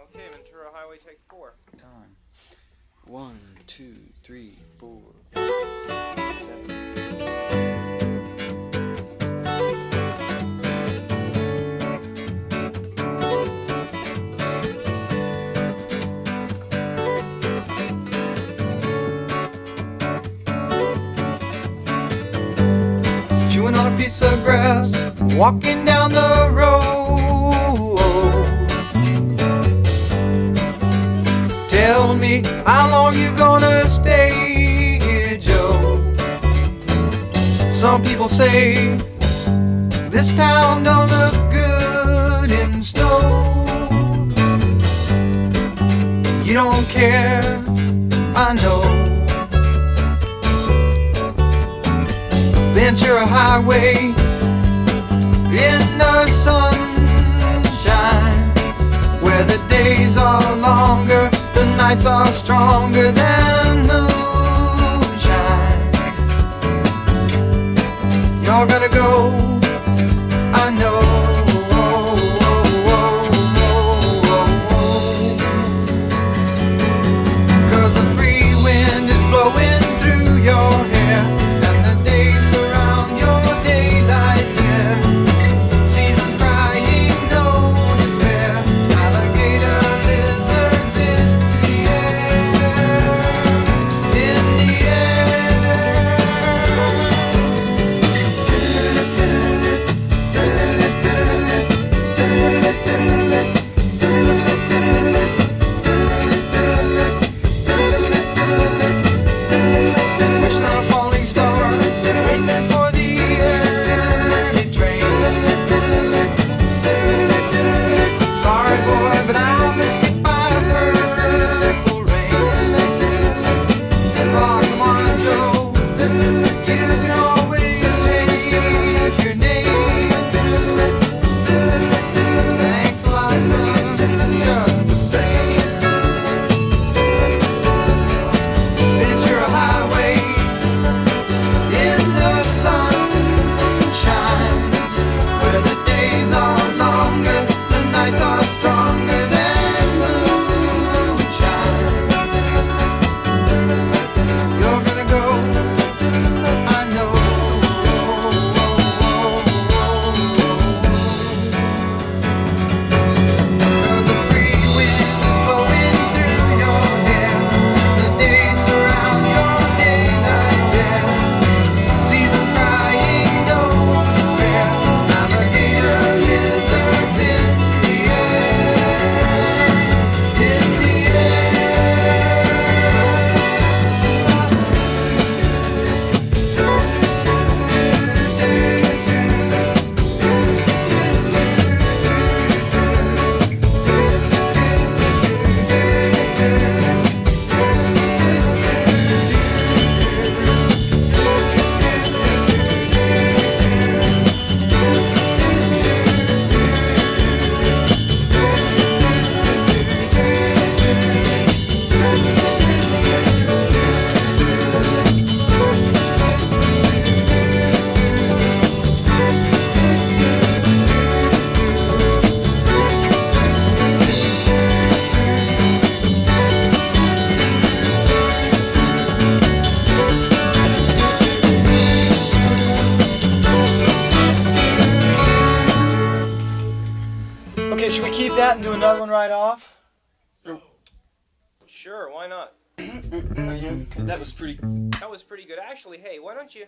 Okay, Ventura Highway, take 4. Time. 1, 2, 3, 4, 5, 6, 7. Chewing on a piece of grass, walking down the road. Tell me, how long you gonna stay here, Joe? Some people say this town don't look good in snow. You don't care, I know. Ventura Highway in the sunshine, where the days are longer, the nights are stronger than moonshine. You're gonna go, I know. Cause the free wind is blowing through your hair, and the days surround your daylight there. Seasons crying, no despair. Alligator lizards in the air, in the wishing on a falling star, waiting for the early train. Sorry boy, but I'll make it by purple rain. Oh, come on, Joe, you can always change your name. Thanks a lot, son, just the same. Ventura Highway in the sunshine, where the days are longer, the nights are stronger than moonshine. You're gonna go, I know. Cause the free wind is blowing through your hair, the days surround your daylight there. Seasons crying, no despair. Alligator lizards in the air, in the Okay, should we keep that and do another one right off? Sure, why not? That was pretty. That was pretty good. Actually, hey, why don't you